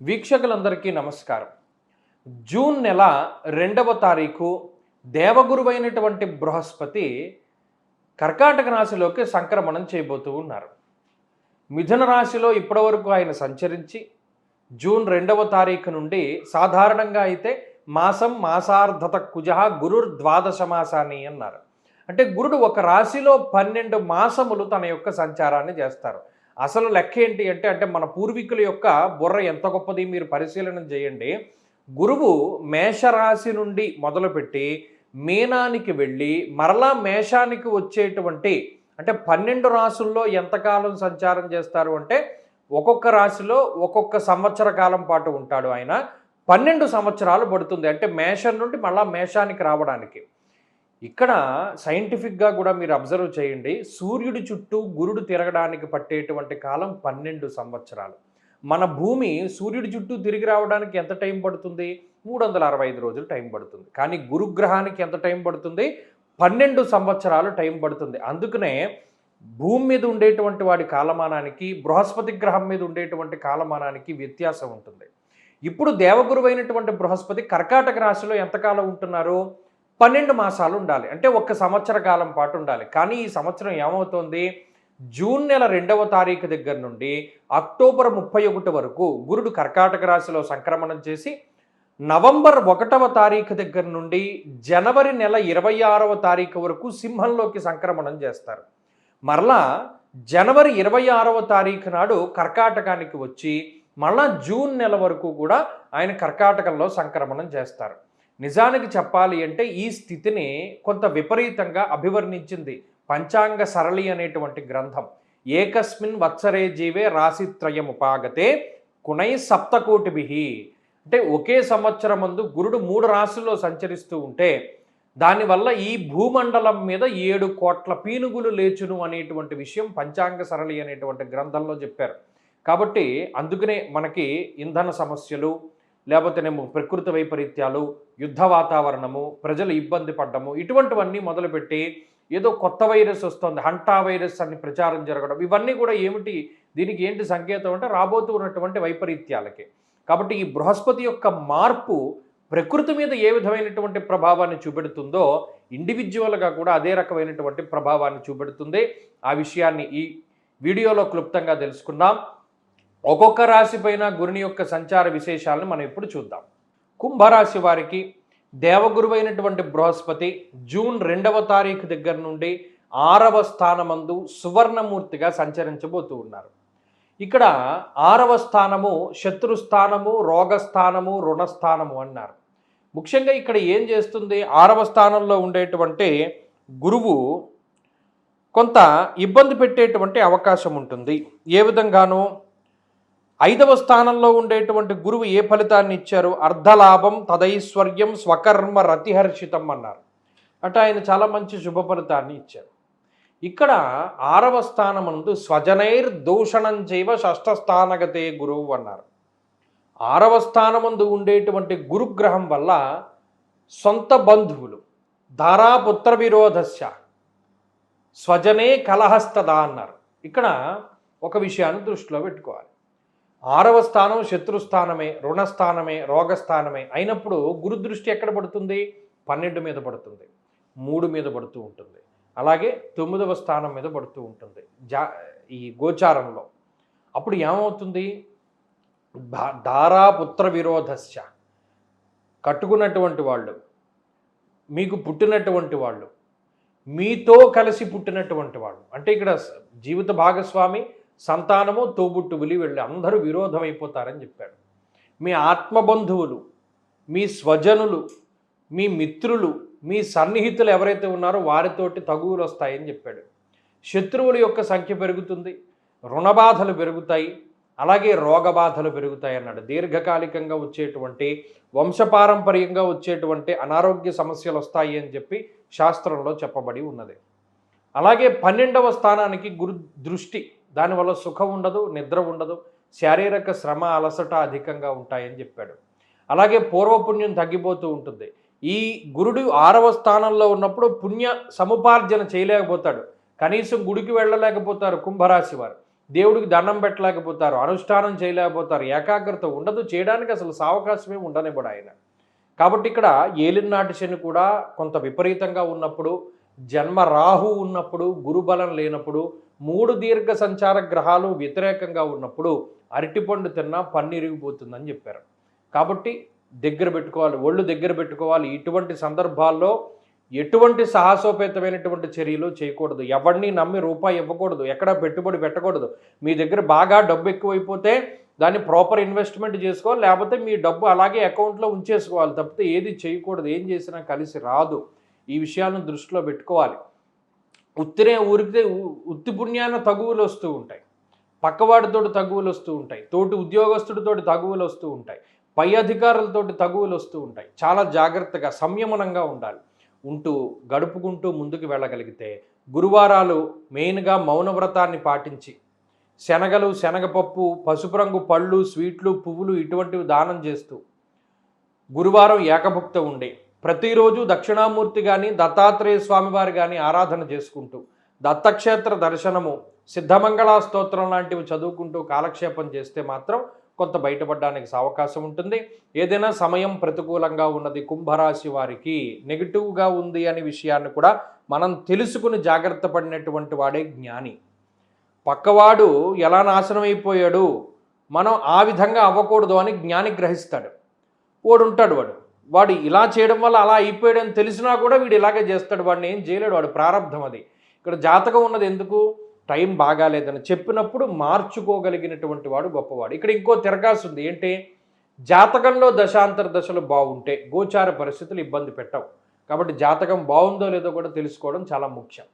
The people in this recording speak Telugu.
వీక్షకులందరికీ నమస్కారం. జూన్ నెల 2వ తారీఖు దేవగురువైనటువంటి బృహస్పతి కర్కాటక రాశిలోకి సంక్రమణం చేయబోతూ ఉన్నారు. మిథున రాశిలో ఇప్పటివరకు ఆయన సంచరించి జూన్ 2వ తారీఖు నుండి సాధారణంగా అయితే మాసార్ధత కుజః గురుర్ ద్వాదశ మాసాని అన్నారు. అంటే గురుడు ఒక రాశిలో 12 మాసములు తన యొక్క సంచారాన్ని చేస్తారు. అసలు లెక్క ఏంటి అంటే మన పూర్వీకుల యొక్క బుర్ర ఎంత గొప్పది మీరు పరిశీలన చేయండి. గురువు మేషరాశి నుండి మొదలుపెట్టి మీనానికి వెళ్ళి మరలా మేషానికి వచ్చేటువంటి అంటే 12 రాశుల్లో ఎంతకాలం సంచారం చేస్తారు అంటే ఒక్కొక్క రాశిలో ఒక్కొక్క సంవత్సర కాలం పాటు ఉంటాడు ఆయన. 12 సంవత్సరాలు పడుతుంది అంటే మేషం నుండి మళ్ళా మేషానికి రావడానికి. ఇక్కడ సైంటిఫిక్గా కూడా మీరు అబ్జర్వ్ చేయండి. సూర్యుడి చుట్టూ గురుడు తిరగడానికి పట్టేటువంటి కాలం 12 సంవత్సరాలు. మన భూమి సూర్యుడి చుట్టూ తిరిగి రావడానికి ఎంత టైం పడుతుంది? 365 రోజులు టైం పడుతుంది. కానీ గురుగ్రహానికి ఎంత టైం పడుతుంది? 12 సంవత్సరాలు టైం పడుతుంది. అందుకనే భూమి మీద ఉండేటువంటి వాడి కాలమానానికి బృహస్పతి గ్రహం మీద ఉండేటువంటి కాలమానానికి వ్యత్యాసం ఉంటుంది. ఇప్పుడు దేవగురువైనటువంటి బృహస్పతి కర్కాటక రాశిలో ఎంతకాలం ఉంటున్నారు? 12 మాసాలు ఉండాలి. అంటే 1 సంవత్సర కాలం పాటు ఉండాలి. కానీ ఈ సంవత్సరం ఏమవుతోంది? జూన్ నెల 2వ తారీఖు దగ్గర నుండి అక్టోబర్ 31 వరకు గురుడు కర్కాటక రాశిలో సంక్రమణం చేసి నవంబర్ 1వ తారీఖు దగ్గర నుండి జనవరి నెల 26వ తారీఖు వరకు సింహంలోకి సంక్రమణం చేస్తారు. మరలా జనవరి 26వ తారీఖు నాడు కర్కాటకానికి వచ్చి మళ్ళా జూన్ నెల వరకు కూడా ఆయన కర్కాటకంలో సంక్రమణం చేస్తారు. నిజానికి చెప్పాలి అంటే ఈ స్థితిని కొంత విపరీతంగా అభివర్ణించింది పంచాంగ సరళి అనేటువంటి గ్రంథం. ఏకస్మిన్ వత్సరే జీవే రాశిత్రయముపాగతే కుణై సప్తకోటిభిః. అంటే ఒకే సంవత్సరం ముందు గురుడు 3 రాశుల్లో సంచరిస్తూ ఉంటే దానివల్ల ఈ భూమండలం మీద 7 కోట్ల పీనుగులు లేచును అనేటువంటి విషయం పంచాంగ సరళి అనేటువంటి గ్రంథంలో చెప్పారు. కాబట్టి అందుకనే మనకి ఇంధన సమస్యలు లేకపోతేనేమో ప్రకృతి వైపరీత్యాలు, యుద్ధ వాతావరణము, ప్రజలు ఇబ్బంది పడ్డము, ఇటువంటివన్నీ మొదలుపెట్టి ఏదో కొత్త వైరస్ వస్తుంది, హంటా వైరస్ అని ప్రచారం జరగడం, ఇవన్నీ కూడా ఏమిటి? దీనికి ఏంటి సంకేతం అంటే రాబోతూ ఉన్నటువంటి వైపరీత్యాలకి. కాబట్టి ఈ బృహస్పతి యొక్క మార్పు ప్రకృతి మీద ఏ విధమైనటువంటి ప్రభావాన్ని చూపెడుతుందో ఇండివిజువల్గా కూడా అదే రకమైనటువంటి ప్రభావాన్ని చూపెడుతుంది. ఆ విషయాన్ని ఈ వీడియోలో క్లుప్తంగా తెలుసుకుందాం. ఒక్కొక్క రాశి పైన గురుని యొక్క సంచార విశేషాలను మనం ఇప్పుడు చూద్దాం. కుంభరాశి వారికి దేవగురువైనటువంటి బృహస్పతి జూన్ 2వ తారీఖు దగ్గర నుండి 6వ స్థానమందు సువర్ణమూర్తిగా సంచరించబోతూ ఉన్నారు. ఇక్కడ 6వ స్థానము శత్రుస్థానము, రోగస్థానము, రుణస్థానము అన్నారు. ముఖ్యంగా ఇక్కడ ఏం చేస్తుంది? 6వ స్థానంలో ఉండేటువంటి గురువు కొంత ఇబ్బంది పెట్టేటువంటి అవకాశం ఉంటుంది. ఏ విధంగానూ 5వ స్థానంలో ఉండేటువంటి గురువు ఏ ఫలితాన్ని ఇచ్చారు? అర్ధలాభం, తదైశ్వర్యం, స్వకర్మ రతిహర్షితం అన్నారు. అంటే ఆయన చాలా మంచి శుభ ఫలితాన్ని ఇచ్చారు. ఇక్కడ 6వ స్థానమందు స్వజనైర్ దూషణం చైవ షష్ఠస్థానగతే గురువు అన్నారు. 6వ స్థానమందు ఉండేటువంటి గురుగ్రహం వల్ల సొంత బంధువులు ధారాపుత్ర విరోధస్య స్వజనే కలహస్తదా అన్నారు. ఇక్కడ ఒక విషయాన్ని దృష్టిలో పెట్టుకోవాలి. 6వ స్థానం శత్రుస్థానమే, రుణస్థానమే, రోగస్థానమే అయినప్పుడు గురు దృష్టి ఎక్కడ పడుతుంది? 12 మీద పడుతుంది, 3 మీద పడుతూ ఉంటుంది, అలాగే 9వ స్థానం మీద పడుతూ ఉంటుంది ఈ గోచారంలో. అప్పుడు ఏమవుతుంది? ధారాపుత్ర విరోధస్య, కట్టుకున్నటువంటి వాళ్ళు, మీకు పుట్టినటువంటి వాళ్ళు, మీతో కలిసి పుట్టినటువంటి వాళ్ళు, అంటే ఇక్కడ జీవిత భాగస్వామి, సంతానము, తోబుట్టువులు వెళ్ళి అందరూ విరోధం అయిపోతారని చెప్పాడు. మీ ఆత్మబంధువులు, మీ స్వజనులు, మీ మిత్రులు, మీ సన్నిహితులు ఎవరైతే ఉన్నారో వారితోటి తగువులు వస్తాయని చెప్పాడు. శత్రువుల యొక్క సంఖ్య పెరుగుతుంది, రుణబాధలు పెరుగుతాయి, అలాగే రోగబాధలు పెరుగుతాయి అన్నాడు. దీర్ఘకాలికంగా వచ్చేటువంటి వంశపారంపర్యంగా వచ్చేటువంటి అనారోగ్య సమస్యలు వస్తాయి అని చెప్పి శాస్త్రంలో చెప్పబడి ఉన్నది. అలాగే 12వ స్థానానికి గురు దృష్టి, దానివల్ల సుఖం ఉండదు, నిద్ర ఉండదు, శారీరక శ్రమ, అలసట అధికంగా ఉంటాయని చెప్పాడు. అలాగే పూర్వపుణ్యం తగ్గిపోతూ ఉంటుంది. ఈ గురుడు 6వ స్థానంలో ఉన్నప్పుడు పుణ్య సముపార్జన చేయలేకపోతాడు, కనీసం గుడికి వెళ్ళలేకపోతారు కుంభరాశి వారు. దేవుడికి దండం పెట్టలేకపోతారు, అనుష్ఠానం చేయలేకపోతారు, ఏకాగ్రత ఉండదు, చేయడానికి అసలు సావకాశమే ఉండనివ్వడు ఆయన. కాబట్టి ఇక్కడ ఏలినాటి శని కూడా కొంత విపరీతంగా ఉన్నప్పుడు, జన్మ రాహు ఉన్నప్పుడు, గురుబలం లేనప్పుడు, 3 దీర్ఘ సంచార గ్రహాలు వ్యతిరేకంగా ఉన్నప్పుడు అరటిపండు తిన్నా పన్నిరిగిపోతుందని చెప్పారు. కాబట్టి దగ్గర పెట్టుకోవాలి, ఒళ్ళు దగ్గర పెట్టుకోవాలి. ఇటువంటి సందర్భాల్లో ఎటువంటి సాహసోపేతమైనటువంటి చర్యలు చేయకూడదు. ఎవరిని నమ్మి రూపాయి ఇవ్వకూడదు, ఎక్కడ పెట్టుబడి పెట్టకూడదు. మీ దగ్గర బాగా డబ్బు ఎక్కువైపోతే దాన్ని ప్రాపర్ ఇన్వెస్ట్మెంట్ చేసుకోవాలి, లేకపోతే మీ డబ్బు అలాగే అకౌంట్లో ఉంచేసుకోవాలి తప్పితే ఏది చేయకూడదు. ఏం చేసినా కలిసి రాదు. ఈ విషయాలను దృష్టిలో పెట్టుకోవాలి. ఊరికితే ఉత్తి పుణ్యాన తగువులు వస్తూ ఉంటాయి, పక్కవాడితోటి తగువులు వస్తూ ఉంటాయి, తోటి ఉద్యోగస్తుడితోటి తగువులు వస్తూ ఉంటాయి, పై అధికారులతోటి తగువులు వస్తూ ఉంటాయి. చాలా జాగ్రత్తగా సంయమనంగా ఉంటూ గడుపుకుంటూ ముందుకు వెళ్ళగలిగితే, గురువారాలు మెయిన్గా మౌనవ్రతాన్ని పాటించి శనగలు, శనగపప్పు, పసుపు రంగు పళ్ళు, స్వీట్లు, పువ్వులు ఇటువంటివి దానం చేస్తూ గురువారం ఏకభుక్త ఉండి ప్రతిరోజు దక్షిణామూర్తి కానీ దత్తాత్రేయ స్వామివారి కానీ ఆరాధన చేసుకుంటూ దత్తక్షేత్ర దర్శనము, సిద్ధమంగళ స్తోత్రం లాంటివి చదువుకుంటూ కాలక్షేపం చేస్తే మాత్రం కొంత బయటపడడానికి అవకాశం ఉంటుంది. ఏదైనా సమయం ప్రతికూలంగా ఉన్నది, కుంభరాశి వారికి నెగిటివ్గా ఉంది అనే విషయాన్ని కూడా మనం తెలుసుకుని జాగ్రత్త పడినటువంటి వాడే జ్ఞాని. పక్కవాడు ఎలా నాశనం అయిపోయాడు, మనం ఆ విధంగా అవ్వకూడదు అని జ్ఞాని గ్రహిస్తాడు. వాడు ఇలా చేయడం వల్ల అలా అయిపోయాడని తెలిసినా కూడా వీడు ఇలాగే చేస్తాడు. వాడిని ఏం చేయలేడు, వాడు ప్రారంధం అది. ఇక్కడ జాతకం ఉన్నది ఎందుకు, టైం బాగాలేదని చెప్పినప్పుడు మార్చుకోగలిగినటువంటి వాడు గొప్పవాడు. ఇక్కడ ఇంకో తిరగాల్సి ఉంది ఏంటి, జాతకంలో దశాంతర దశలు బాగుంటే గోచార పరిస్థితులు ఇబ్బంది పెట్టవు. కాబట్టి జాతకం బాగుందో లేదో కూడా తెలుసుకోవడం చాలా ముఖ్యం.